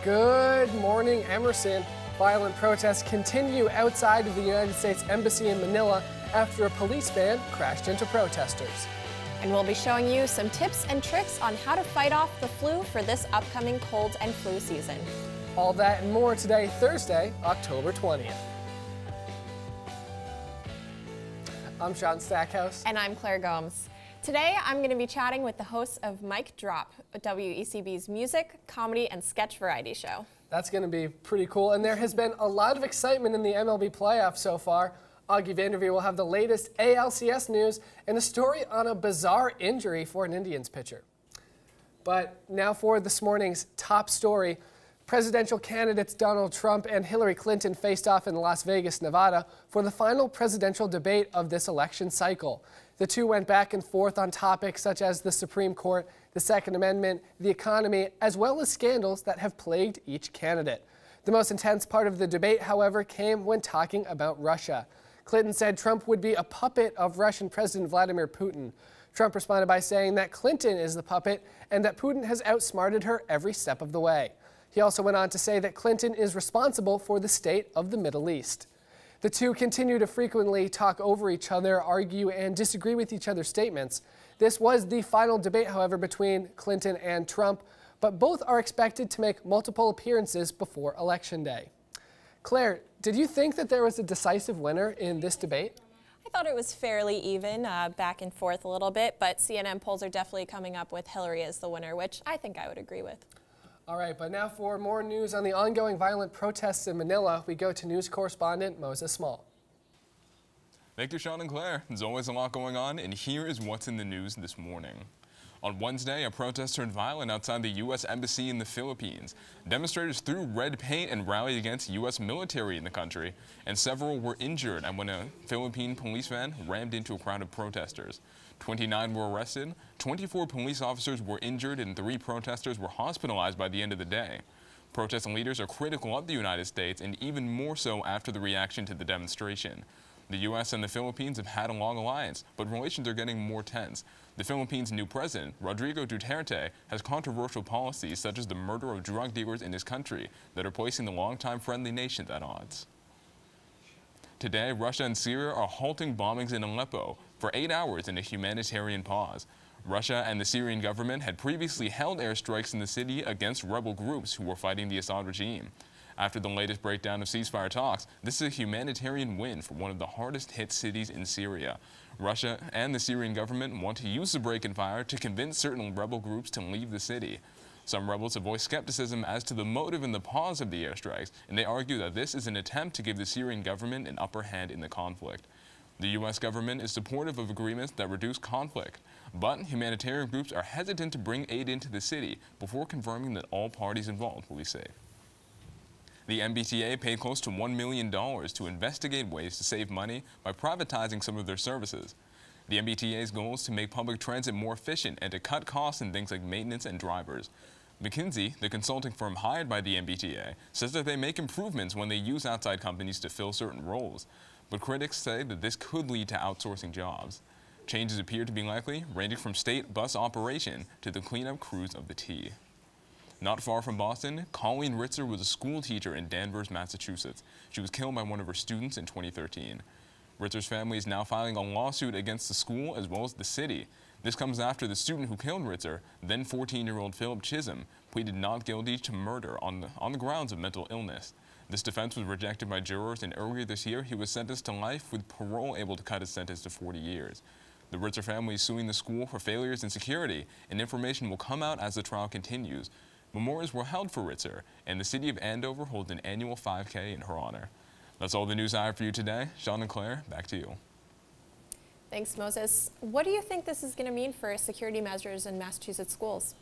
Good morning, Emerson. Violent protests continue outside of the United States Embassy in Manila after a police van crashed into protesters. And we'll be showing you some tips and tricks on how to fight off the flu for this upcoming cold and flu season. All that and more today, Thursday, October 20th. I'm Sean Stackhouse. And I'm Claire Gomes. Today, I'm going to be chatting with the hosts of Mic Drop, WECB's music, comedy, and sketch variety show. That's going to be pretty cool, and there has been a lot of excitement in the MLB playoffs so far. Augie Vanderveer will have the latest ALCS news and a story on a bizarre injury for an Indians pitcher. But now for this morning's top story. Presidential candidates Donald Trump and Hillary Clinton faced off in Las Vegas, Nevada for the final presidential debate of this election cycle. The two went back and forth on topics such as the Supreme Court, the Second Amendment, the economy, as well as scandals that have plagued each candidate. The most intense part of the debate, however, came when talking about Russia. Clinton said Trump would be a puppet of Russian President Vladimir Putin. Trump responded by saying that Clinton is the puppet and that Putin has outsmarted her every step of the way. He also went on to say that Clinton is responsible for the state of the Middle East. The two continue to frequently talk over each other, argue, and disagree with each other's statements. This was the final debate, however, between Clinton and Trump, but both are expected to make multiple appearances before Election Day. Claire, did you think that there was a decisive winner in this debate? I thought it was fairly even, back and forth a little bit, but CNN polls are definitely coming up with Hillary as the winner, which I think I would agree with. All right, but now for more news on the ongoing violent protests in Manila, we go to news correspondent Moses Small. Thank you, Sean and Claire. There's always a lot going on, and here is what's in the news this morning. On Wednesday, a protest turned violent outside the U.S. Embassy in the Philippines. Demonstrators threw red paint and rallied against U.S. military in the country, and several were injured when a Philippine police van rammed into a crowd of protesters. 29 were arrested, 24 police officers were injured, and 3 protesters were hospitalized by the end of the day. Protest leaders are critical of the United States, and even more so after the reaction to the demonstration. The U.S. and the Philippines have had a long alliance, but relations are getting more tense. The Philippines' new president, Rodrigo Duterte, has controversial policies such as the murder of drug dealers in his country that are placing the longtime friendly nations at odds. Today, Russia and Syria are halting bombings in Aleppo for 8 hours in a humanitarian pause. Russia and the Syrian government had previously held airstrikes in the city against rebel groups who were fighting the Assad regime. After the latest breakdown of ceasefire talks, this is a humanitarian win for one of the hardest hit cities in Syria. Russia and the Syrian government want to use the break in fire to convince certain rebel groups to leave the city. Some rebels have voiced skepticism as to the motive and the pause of the airstrikes, and they argue that this is an attempt to give the Syrian government an upper hand in the conflict. The U.S. government is supportive of agreements that reduce conflict, but humanitarian groups are hesitant to bring aid into the city before confirming that all parties involved will be safe. The MBTA paid close to $1 million to investigate ways to save money by privatizing some of their services. The MBTA's goal is to make public transit more efficient and to cut costs in things like maintenance and drivers. McKinsey, the consulting firm hired by the MBTA, says that they make improvements when they use outside companies to fill certain roles. But critics say that this could lead to outsourcing jobs. Changes appear to be likely, ranging from state bus operation to the cleanup crews of the T. Not far from Boston, Colleen Ritzer was a school teacher in Danvers, Massachusetts. She was killed by one of her students in 2013. Ritzer's family is now filing a lawsuit against the school as well as the city. This comes after the student who killed Ritzer, then 14-year-old Philip Chisholm, pleaded not guilty to murder on the grounds of mental illness. This defense was rejected by jurors, and earlier this year he was sentenced to life with parole able to cut his sentence to 40 years. The Ritzer family is suing the school for failures in security, and information will come out as the trial continues. Memorials were held for Ritzer, and the city of Andover holds an annual 5K in her honor. That's all the news I have for you today. Sean and Claire, back to you. Thanks, Moses. What do you think this is going to mean for security measures in Massachusetts schools?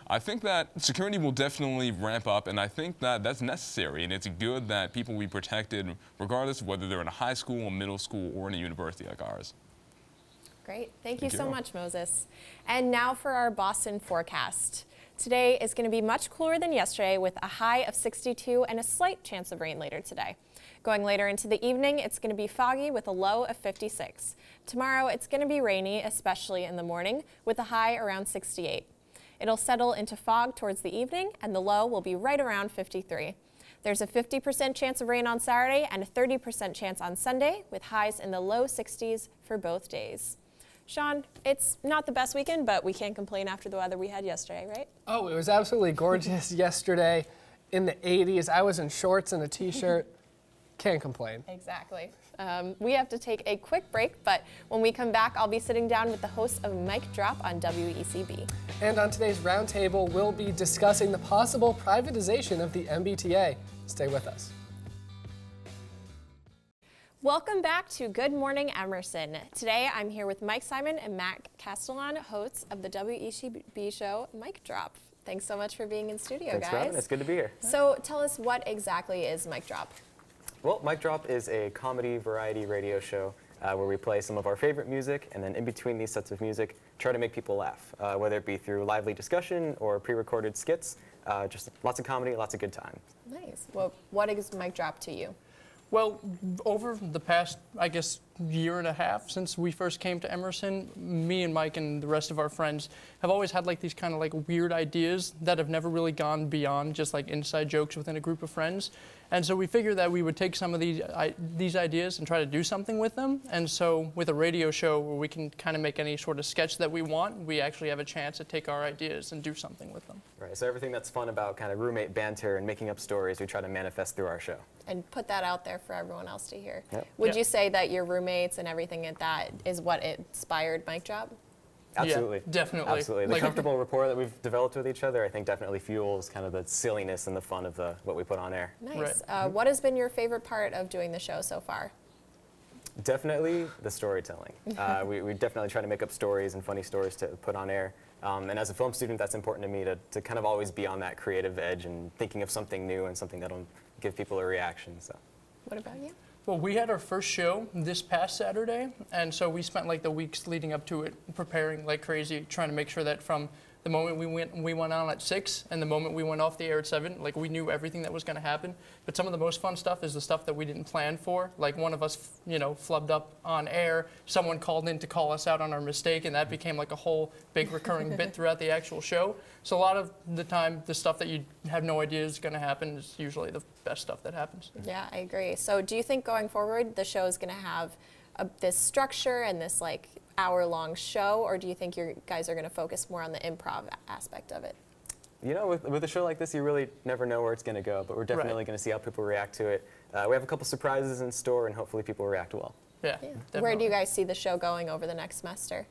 I think that security will definitely ramp up, and I think that that's necessary, and it's good that people will be protected regardless of whether they're in a high school, a middle school, or in a university like ours. Great. Thank you so much, Moses. And now for our Boston forecast. Today is going to be much cooler than yesterday with a high of 62 and a slight chance of rain later today. Going later into the evening, it's going to be foggy with a low of 56. Tomorrow, it's going to be rainy, especially in the morning, with a high around 68. It'll settle into fog towards the evening, and the low will be right around 53. There's a 50% chance of rain on Saturday and a 30% chance on Sunday, with highs in the low 60s for both days. Sean, it's not the best weekend, but we can't complain after the weather we had yesterday, right? Oh, it was absolutely gorgeous yesterday in the 80s. I was in shorts and a t-shirt. Can't complain. Exactly. We have to take a quick break, but when we come back, I'll be sitting down with the host of Mic Drop on WECB. And on today's roundtable, we'll be discussing the possible privatization of the MBTA. Stay with us. Welcome back to Good Morning Emerson. Today I'm here with Mike Simon and Matt Castellan, hosts of the WECB show Mic Drop. Thanks so much for being in studio, Thanks guys. for having us. It's good to be here. So tell us, what exactly is Mic Drop? Well, Mic Drop is a comedy variety radio show where we play some of our favorite music, and then in between these sets of music, try to make people laugh, whether it be through lively discussion or pre-recorded skits. Just lots of comedy, lots of good time. Nice. Well, what is Mic Drop to you? Well, over the past, I guess, year and a half since we first came to Emerson, me and Mike and the rest of our friends have always had like these kind of like weird ideas that have never really gone beyond just like inside jokes within a group of friends. And so we figured that we would take some of these ideas and try to do something with them. And so with a radio show where we can kind of make any sort of sketch that we want, we actually have a chance to take our ideas and do something with them. Right, so everything that's fun about kind of roommate banter and making up stories, we try to manifest through our show. And put that out there for everyone else to hear. Yep. Would Yeah. you say that your roommates and everything like that is what inspired Mic Drop? Absolutely. Yeah, definitely. Absolutely. The Like- comfortable rapport that we've developed with each other, I think definitely fuels kind of the silliness and the fun of what we put on air. Nice. Right. What has been your favorite part of doing the show so far? Definitely the storytelling. We definitely try to make up stories and funny stories to put on air. And as a film student, that's important to me to kind of always be on that creative edge and thinking of something new and something that'll give people a reaction. So. What about you? Well, we had our first show this past Saturday, and so we spent like the weeks leading up to it preparing like crazy, trying to make sure that from the moment we went on at 6 and the moment we went off the air at 7, like we knew everything that was going to happen. But some of the most fun stuff is the stuff that we didn't plan for. Like one of us, flubbed up on air. Someone called in to call us out on our mistake, and that became like a whole big recurring bit throughout the actual show. So a lot of the time, the stuff that you have no idea is going to happen is usually the best stuff that happens. Yeah, I agree. So do you think going forward, the show is going to have this structure and this like hour-long show, or do you think you guys are going to focus more on the improv aspect of it? With a show like this, you really never know where it's going to go, but we're definitely going to see how people react to it. We have a couple surprises in store, and hopefully people react well. Yeah, Yeah. definitely. Where do you guys see the show going over the next semester?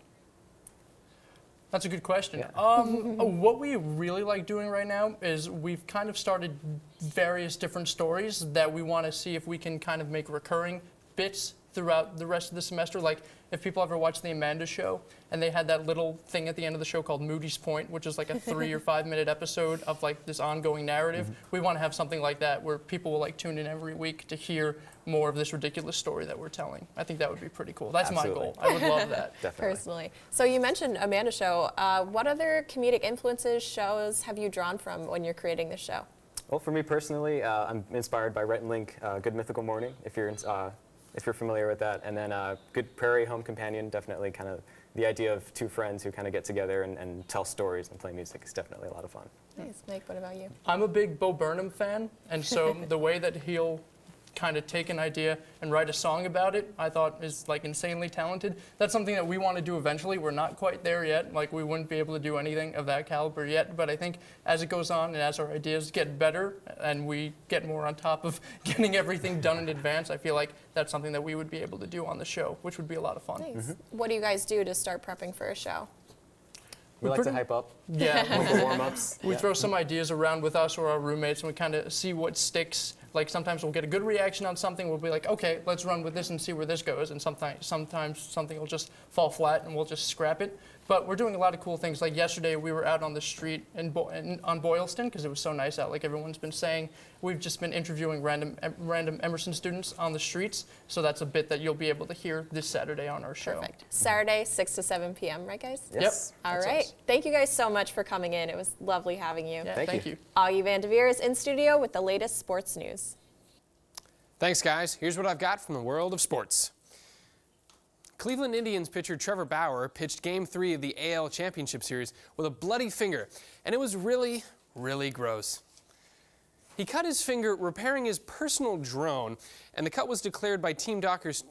That's a good question. Yeah. What we really like doing right now is we've kind of started various different stories that we want to see if we can kind of make recurring bits throughout the rest of the semester. Like if people ever watch The Amanda Show, and they had that little thing at the end of the show called Moody's Point, which is like a 3 or 5 minute episode of like this ongoing narrative. We want to have something like that where people will like tune in every week to hear more of this ridiculous story that we're telling. I think that would be pretty cool. That's Absolutely. my goal. I would love that. Definitely. Personally. So you mentioned Amanda Show. What other comedic influences, shows have you drawn from when you're creating the show? Well, for me personally, I'm inspired by Rhett and Link, Good Mythical Morning, if you're familiar with that. And then Good Prairie Home Companion, definitely kind of the idea of two friends who kind of get together and tell stories and play music is definitely a lot of fun. Nice. Mike, what about you? I'm a big Bo Burnham fan, and so the way that he'll kind of take an idea and write a song about it, I thought is like insanely talented. That's something that we want to do eventually. We're not quite there yet. Like we wouldn't be able to do anything of that caliber yet, but I think as it goes on and as our ideas get better and we get more on top of getting everything done in advance, I feel like that's something that we would be able to do on the show, which would be a lot of fun. Nice. What do you guys do to start prepping for a show? We like to hype up, Yeah, the warm-ups. we throw some ideas around with us or our roommates, and we kind of see what sticks. Like sometimes we'll get a good reaction on something. We'll be like, okay, let's run with this and see where this goes. And sometimes something will just fall flat and we'll just scrap it. But we're doing a lot of cool things. Like yesterday, we were out on the street on Boylston because it was so nice out. Like everyone's been saying, we've just been interviewing random Emerson students on the streets. So that's a bit that you'll be able to hear this Saturday on our show. Perfect. Saturday, 6 to 7 p.m., right, guys? Yes. All That's right. us. Thank you guys so much for coming in. It was lovely having you. Yeah, Thank thank you. you. Augie Van Devere is in studio with the latest sports news. Thanks, guys. Here's what I've got from the world of sports. Cleveland Indians pitcher Trevor Bauer pitched Game 3 of the AL Championship Series with a bloody finger, and it was really, really gross. He cut his finger repairing his personal drone, and the cut was declared by team doctors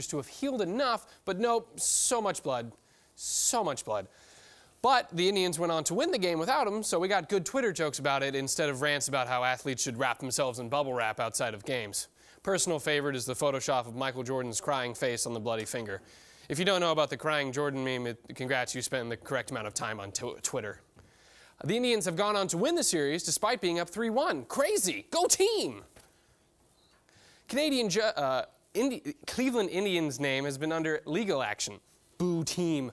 to have healed enough, but nope, so much blood. So much blood. But the Indians went on to win the game without him, so we got good Twitter jokes about it instead of rants about how athletes should wrap themselves in bubble wrap outside of games. Personal favorite is the Photoshop of Michael Jordan's crying face on the bloody finger. If you don't know about the crying Jordan meme, congrats, you spent the correct amount of time on Twitter. The Indians have gone on to win the series despite being up 3-1. Crazy! Go team! Cleveland Indians' name has been under legal action. Boo team.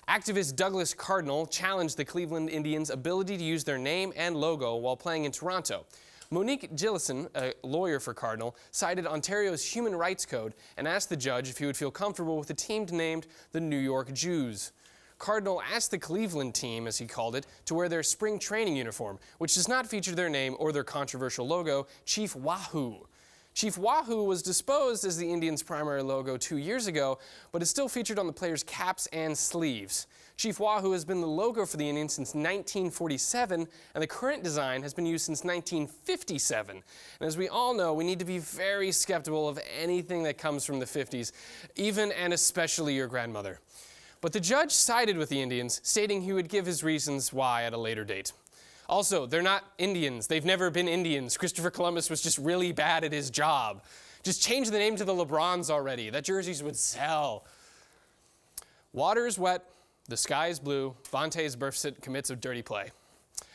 Activist Douglas Cardinal challenged the Cleveland Indians' ability to use their name and logo while playing in Toronto. Monique Gillison, a lawyer for Cardinal, cited Ontario's Human Rights Code and asked the judge if he would feel comfortable with a team named the New York Jews. Cardinal asked the Cleveland team, as he called it, to wear their spring training uniform, which does not feature their name or their controversial logo, Chief Wahoo. Chief Wahoo was disposed as the Indians' primary logo 2 years ago, but is still featured on the players' caps and sleeves. Chief Wahoo has been the logo for the Indians since 1947, and the current design has been used since 1957. And as we all know, we need to be very skeptical of anything that comes from the 50s, even and especially your grandmother. But the judge sided with the Indians, stating he would give his reasons why at a later date. Also, they're not Indians. They've never been Indians. Christopher Columbus was just really bad at his job. Just change the name to the LeBrons already. That jerseys would sell. Water is wet. The sky is blue. Vontaze Burfict commits a dirty play.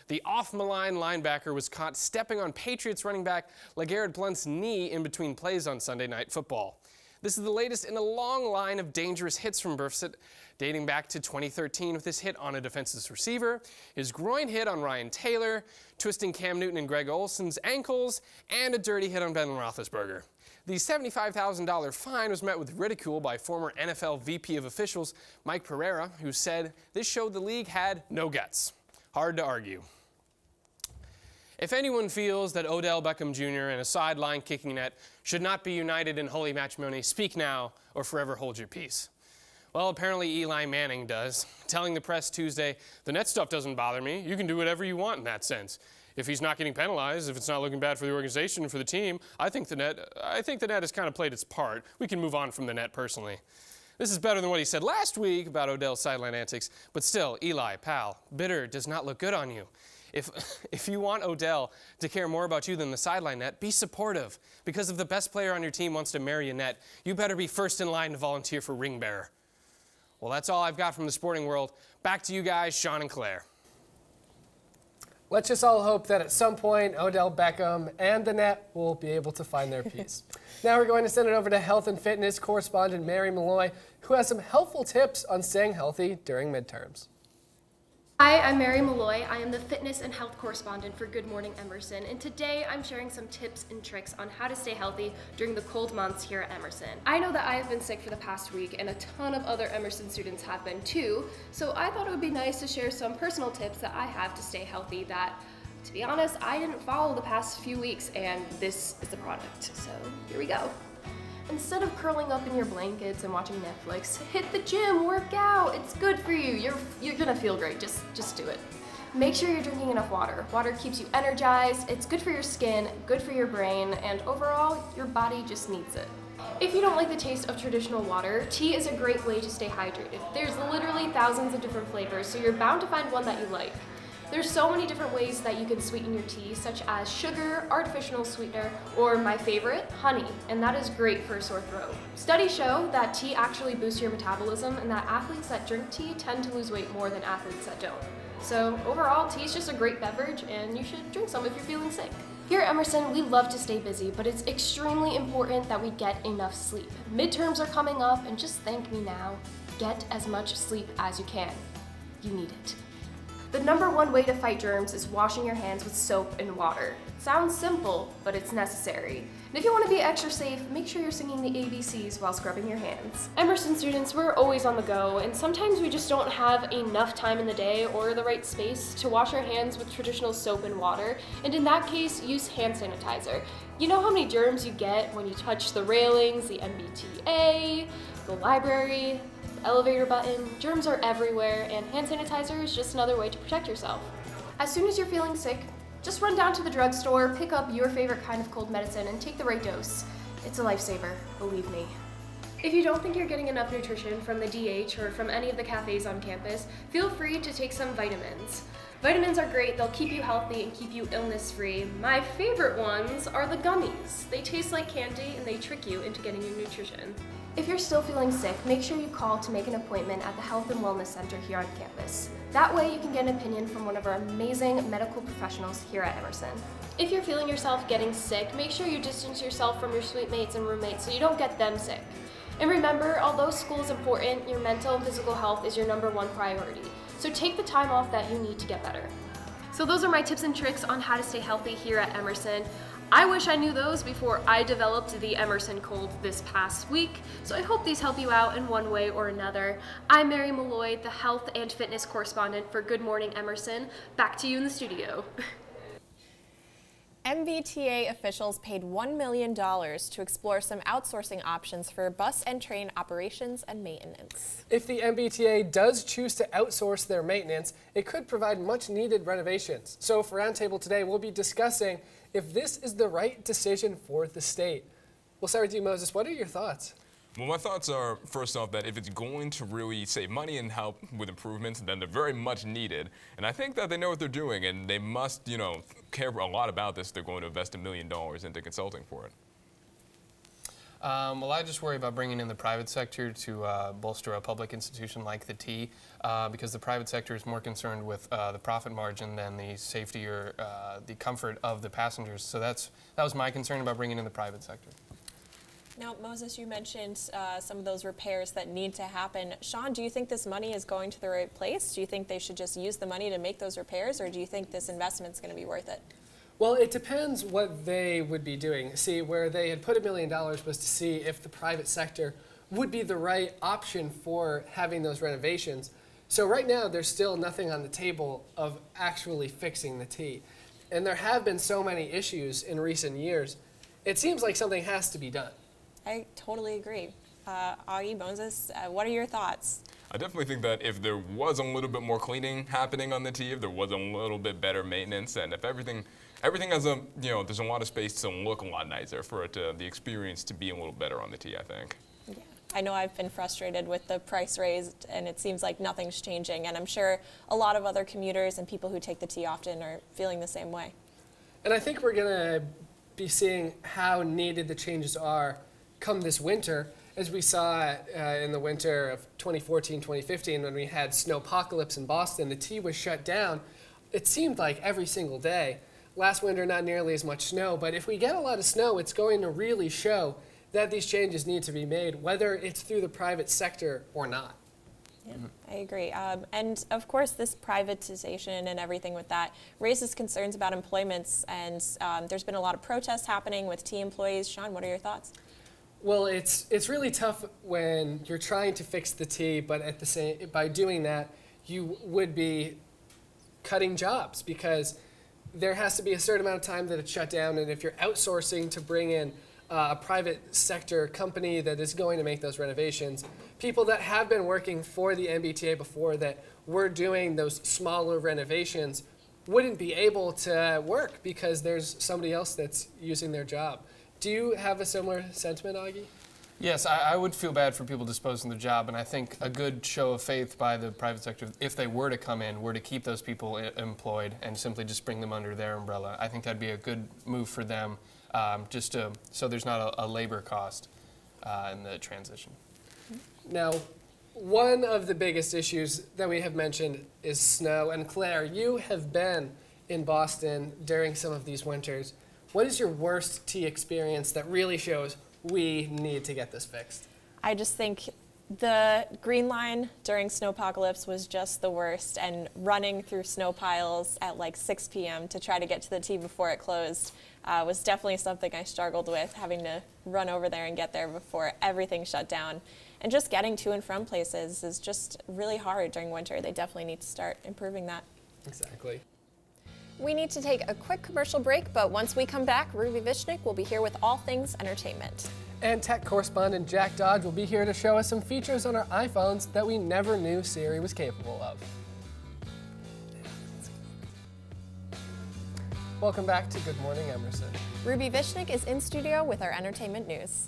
The off-the-line linebacker was caught stepping on Patriots running back LeGarrette Blount's knee in between plays on Sunday Night Football. This is the latest in a long line of dangerous hits from Burfict, dating back to 2013 with his hit on a defensive receiver, his groin hit on Ryan Taylor, twisting Cam Newton and Greg Olsen's ankles, and a dirty hit on Ben Roethlisberger. The $75,000 fine was met with ridicule by former NFL VP of Officials Mike Pereira, who said this showed the league had no guts. Hard to argue. If anyone feels that Odell Beckham Jr. and a sideline kicking net should not be united in holy matrimony, speak now or forever hold your peace. Well, apparently Eli Manning does, telling the press Tuesday, "The net stuff doesn't bother me. You can do whatever you want in that sense. If he's not getting penalized, if it's not looking bad for the organization and for the team, I think the net has kind of played its part. We can move on from the net personally." This is better than what he said last week about Odell's sideline antics, but still, Eli, pal, bitter does not look good on you. If you want Odell to care more about you than the sideline net, be supportive. Because if the best player on your team wants to marry a net, you better be first in line to volunteer for ring bearer. Well, that's all I've got from the sporting world. Back to you guys, Sean and Claire. Let's just all hope that at some point Odell Beckham and the net will be able to find their peace. Now we're going to send it over to health and fitness correspondent Mary Malloy, who has some helpful tips on staying healthy during midterms. Hi, I'm Mary Malloy. I am the fitness and health correspondent for Good Morning Emerson, and today I'm sharing some tips and tricks on how to stay healthy during the cold months here at Emerson. I know that I have been sick for the past week, and a ton of other Emerson students have been too, so I thought it would be nice to share some personal tips that I have to stay healthy that, to be honest, I didn't follow the past few weeks, and this is the product, so here we go. Instead of curling up in your blankets and watching Netflix, hit the gym, work out. It's good for you. You're gonna feel great. Just do it. Make sure you're drinking enough water. Water keeps you energized. It's good for your skin, good for your brain, and overall, your body just needs it. If you don't like the taste of traditional water, tea is a great way to stay hydrated. There's literally thousands of different flavors, so you're bound to find one that you like. There's so many different ways that you can sweeten your tea, such as sugar, artificial sweetener, or my favorite, honey, and that is great for a sore throat. Studies show that tea actually boosts your metabolism and that athletes that drink tea tend to lose weight more than athletes that don't. So overall, tea is just a great beverage and you should drink some if you're feeling sick. Here at Emerson, we love to stay busy, but it's extremely important that we get enough sleep. Midterms are coming up and just thank me now. Get as much sleep as you can. You need it. The #1 way to fight germs is washing your hands with soap and water. Sounds simple, but it's necessary. And if you want to be extra safe, make sure you're singing the ABCs while scrubbing your hands. Emerson students, we're always on the go, and sometimes we just don't have enough time in the day or the right space to wash our hands with traditional soap and water, and in that case, use hand sanitizer. You know how many germs you get when you touch the railings, the MBTA, the library, the elevator button. Germs are everywhere, and hand sanitizer is just another way to protect yourself. As soon as you're feeling sick, just run down to the drugstore, pick up your favorite kind of cold medicine, and take the right dose. It's a lifesaver, believe me. If you don't think you're getting enough nutrition from the DH or from any of the cafes on campus, feel free to take some vitamins. Vitamins are great, they'll keep you healthy and keep you illness-free. My favorite ones are the gummies. They taste like candy and they trick you into getting your nutrition. If you're still feeling sick, make sure you call to make an appointment at the Health and Wellness Center here on campus. That way you can get an opinion from one of our amazing medical professionals here at Emerson. If you're feeling yourself getting sick, make sure you distance yourself from your suite mates and roommates so you don't get them sick. And remember, although school is important, your mental and physical health is your #1 priority. So take the time off that you need to get better. So those are my tips and tricks on how to stay healthy here at Emerson. I wish I knew those before I developed the Emerson Cold this past week, so I hope these help you out in one way or another. I'm Mary Malloy, the health and fitness correspondent for Good Morning Emerson. Back to you in the studio. MBTA officials paid $1 million to explore some outsourcing options for bus and train operations and maintenance. If the MBTA does choose to outsource their maintenance, it could provide much needed renovations. So for Roundtable today, we'll be discussing if this is the right decision for the state. We'll start with you, Moses. What are your thoughts? Well, my thoughts are, first off, that if it's going to really save money and help with improvements, then they're very much needed. And I think that they know what they're doing, and they must, care a lot about this. They're going to invest $1 million into consulting for it. Well, I just worry about bringing in the private sector to bolster a public institution like the T, because the private sector is more concerned with the profit margin than the safety or the comfort of the passengers. So that was my concern about bringing in the private sector. Now, Moses, you mentioned some of those repairs that need to happen. Sean, do you think this money is going to the right place? Do you think they should just use the money to make those repairs, or do you think this investment is going to be worth it? Well, it depends what they would be doing. See, where they had put $1 million was to see if the private sector would be the right option for having those renovations. So right now, there's still nothing on the table of actually fixing the T. And there have been so many issues in recent years, it seems like something has to be done. I totally agree. Augie, Moses, what are your thoughts? I definitely think that if there was a little bit more cleaning happening on the T, if there was a little bit better maintenance, and if everything has a, there's a lot of space to look a lot nicer for it to, the experience to be a little better on the T, I think. Yeah. I know I've been frustrated with the price raised, and it seems like nothing's changing, and I'm sure a lot of other commuters and people who take the T often are feeling the same way. And I think we're going to be seeing how needed the changes are come this winter, as we saw in the winter of 2014-2015 when we had snowpocalypse in Boston. The T was shut down. It seemed like every single day. Last winter, not nearly as much snow, but if we get a lot of snow, it's going to really show that these changes need to be made, whether it's through the private sector or not. Yeah, I agree. And of course, this privatization and everything with that raises concerns about employments, and there's been a lot of protests happening with T employees. Sean, what are your thoughts? Well, it's really tough when you're trying to fix the T, but at the by doing that, you would be cutting jobs because there has to be a certain amount of time that it's shut down, and if you're outsourcing to bring in a private sector company that is going to make those renovations, people that have been working for the MBTA before that were doing those smaller renovations wouldn't be able to work because there's somebody else that's using their job. Do you have a similar sentiment, Augie? Yes, I would feel bad for people disposing their job, and I think a good show of faith by the private sector, if they were to come in, were to keep those people employed and simply just bring them under their umbrella. I think that'd be a good move for them, so there's not a labor cost in the transition. Now, one of the biggest issues that we have mentioned is snow, and Claire, you have been in Boston during some of these winters. What is your worst T experience that really shows we need to get this fixed? I just think the Green Line during snowpocalypse was just the worst, and running through snow piles at like 6 p.m. to try to get to the T before it closed was definitely something I struggled with, having to run over there and get there before everything shut down. And just getting to and from places is just really hard during winter. They definitely need to start improving that. Exactly. We need to take a quick commercial break, but once we come back, Ruby Vishnik will be here with all things entertainment. And tech correspondent Jack Dodge will be here to show us some features on our iPhones that we never knew Siri was capable of. Welcome back to Good Morning Emerson. Ruby Vishnik is in studio with our entertainment news.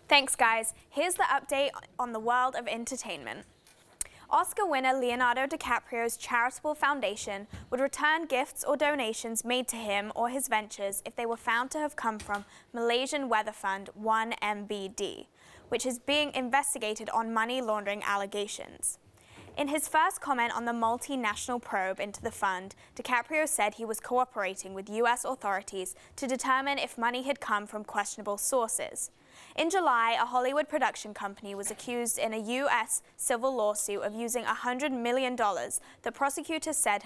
Thanks, guys. Here's the update on the world of entertainment. Oscar winner Leonardo DiCaprio's charitable foundation would return gifts or donations made to him or his ventures if they were found to have come from Malaysian weather fund 1MBD, which is being investigated on money laundering allegations. In his first comment on the multinational probe into the fund, DiCaprio said he was cooperating with U.S. authorities to determine if money had come from questionable sources. In July, a Hollywood production company was accused in a U.S. civil lawsuit of using $100 million that prosecutors said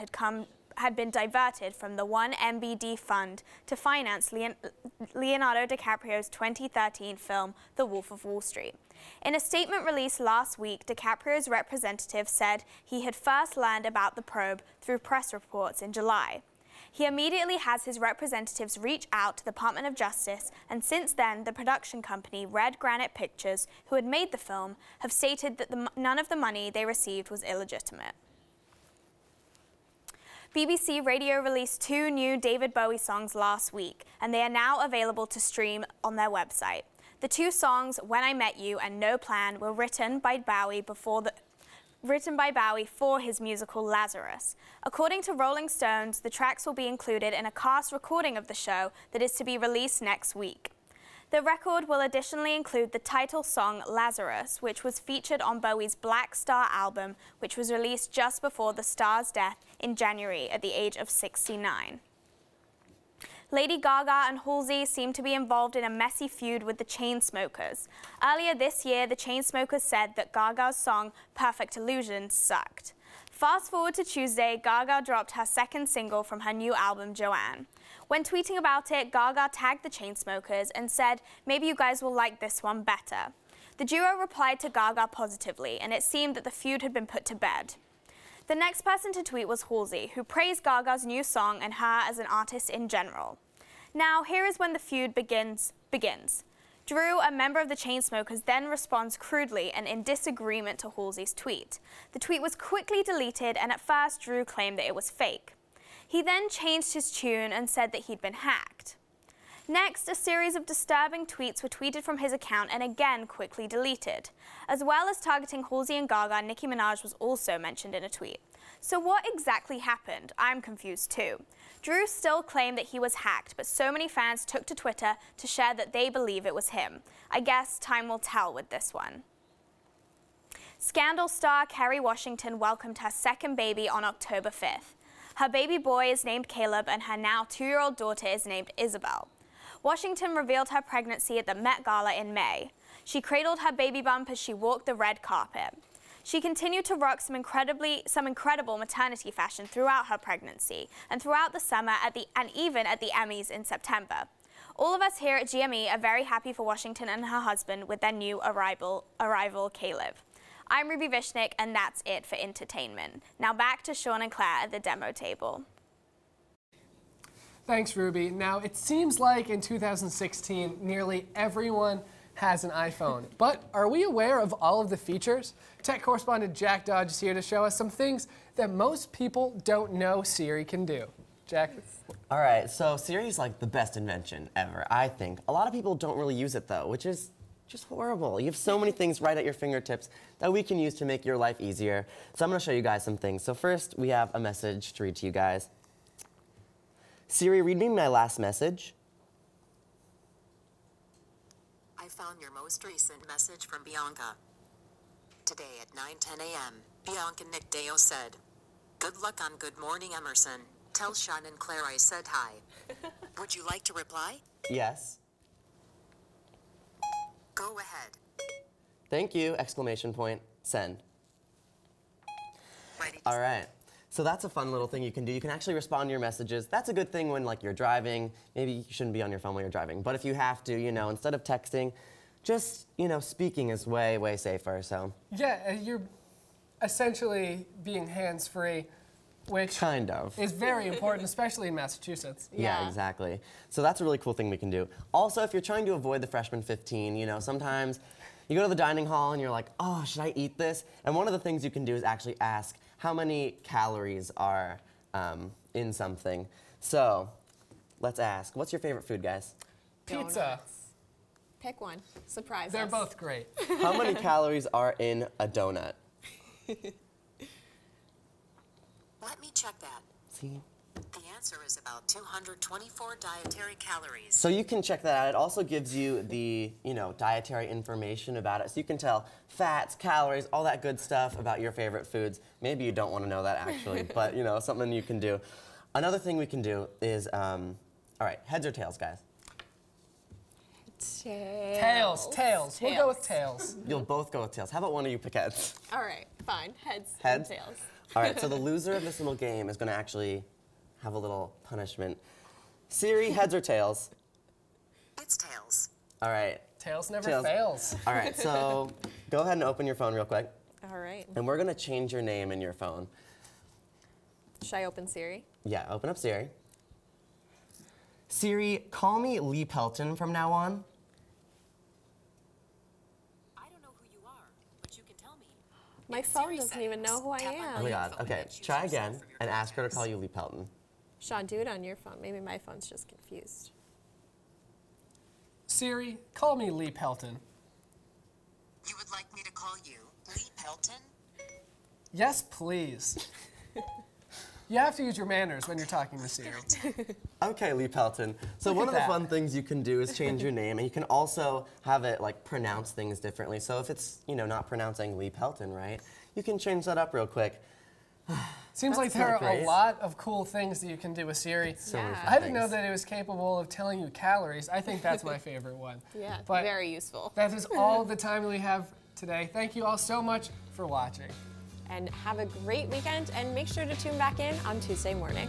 had been diverted from the 1MBD fund to finance Leonardo DiCaprio's 2013 film, The Wolf of Wall Street. In a statement released last week, DiCaprio's representative said he had first learned about the probe through press reports in July. He immediately has his representatives reach out to the Department of Justice, and since then, the production company Red Granite Pictures, who had made the film, have stated that none of the money they received was illegitimate. BBC Radio released 2 new David Bowie songs last week, and they are now available to stream on their website. The 2 songs, When I Met You and No Plan, were written by Bowie for his musical Lazarus. According to Rolling Stones, the tracks will be included in a cast recording of the show that is to be released next week. The record will additionally include the title song Lazarus, which was featured on Bowie's Black Star album, which was released just before the star's death in January at the age of 69. Lady Gaga and Halsey seem to be involved in a messy feud with the Chainsmokers. Earlier this year, the Chainsmokers said that Gaga's song Perfect Illusion sucked. Fast forward to Tuesday, Gaga dropped her second single from her new album, Joanne. When tweeting about it, Gaga tagged the Chainsmokers and said, "Maybe you guys will like this one better." The duo replied to Gaga positively, and it seemed that the feud had been put to bed. The next person to tweet was Halsey, who praised Gaga's new song and her as an artist in general. Now, here is when the feud begins. Drew, a member of the Chainsmokers, then responds crudely and in disagreement to Halsey's tweet. The tweet was quickly deleted, and at first Drew claimed that it was fake. He then changed his tune and said that he'd been hacked. Next, a series of disturbing tweets were tweeted from his account and again quickly deleted. As well as targeting Halsey and Gaga, Nicki Minaj was also mentioned in a tweet. So what exactly happened? I'm confused too. Drew still claimed that he was hacked, but so many fans took to Twitter to share that they believe it was him. I guess time will tell with this one. Scandal star Kerry Washington welcomed her second baby on October 5th. Her baby boy is named Caleb, and her now 2-year-old daughter is named Isabel. Washington revealed her pregnancy at the Met Gala in May. She cradled her baby bump as she walked the red carpet. She continued to rock some incredible maternity fashion throughout her pregnancy and throughout the summer and even at the Emmys in September. All of us here at GME are very happy for Washington and her husband with their new arrival Caleb. I'm Ruby Vishnik, and that's it for entertainment. Now back to Sean and Claire at the demo table. Thanks, Ruby. Now, it seems like in 2016, nearly everyone has an iPhone. But are we aware of all of the features? Tech correspondent Jack Dodge is here to show us some things that most people don't know Siri can do. Jack? All right, so Siri's like the best invention ever, I think. A lot of people don't really use it though, which is just horrible. You have so many things right at your fingertips that we can use to make your life easier. So I'm gonna show you guys some things. So first, we have a message to read to you guys. Siri, read me my last message. I found your most recent message from Bianca. Today at 9:10 a.m., Bianca Nicdeo said, "Good luck on Good Morning Emerson. Tell Sean and Claire I said hi." Would you like to reply? Yes. Go ahead. Thank you, exclamation point, send. Ready? All right. So that's a fun little thing you can do. You can actually respond to your messages. That's a good thing when like you're driving. Maybe you shouldn't be on your phone while you're driving. But if you have to, instead of texting, just, speaking is way, way safer, so. Yeah, you're essentially being hands-free. which Kind of. is very important, especially in Massachusetts. Yeah, exactly. So that's a really cool thing we can do. Also, if you're trying to avoid the freshman 15, you know, sometimes you go to the dining hall and you're like, oh, should I eat this? And one of the things you can do is actually ask how many calories are in something. So let's ask, what's your favorite food, guys? Pizza. Donuts. Pick one. Surprise They're us. both great. How many calories are in a donut? Let me check that. See? The answer is about 224 dietary calories. So you can check that out. It also gives you the, you know, dietary information about it. So you can tell fats, calories, all that good stuff about your favorite foods. Maybe you don't want to know that actually, but you know, something you can do. Another thing we can do is, all right, heads or tails, guys? Tails. We'll go with tails. You'll both go with tails. How about one of you pick heads? All right, fine. Heads, Heads? and tails. All right, so the loser of this little game is going to actually have a little punishment. Siri, heads or tails? It's tails. All right. Tails never Tails. fails. All right, so go ahead and open your phone real quick. All right. And we're going to change your name in your phone. Should I open Siri? Yeah, open up Siri. Siri, call me Lee Pelton from now on. I don't know who you are, but you can tell me. My phone doesn't even know who I am. Oh my God. Okay, try again and ask her to call you Lee Pelton. Sean, do it on your phone. Maybe my phone's just confused. Siri, call me Lee Pelton. You would like me to call you Lee Pelton? Yes, please. You have to use your manners when you're talking to Siri. Okay, Lee Pelton. So Look one at of the that. fun things you can do is change your name, and you can also have it like pronounce things differently. So if it's, you know, not pronouncing Lee Pelton, right? You can change that up real quick. Seems like That's there not are great. a lot of cool things that you can do with Siri. So many fun I didn't know things. that it was capable of telling you calories. I think that's my favorite one. Yeah, But very useful. that is all the time that we have today. Thank you all so much for watching. And have a great weekend, and make sure to tune back in on Tuesday morning.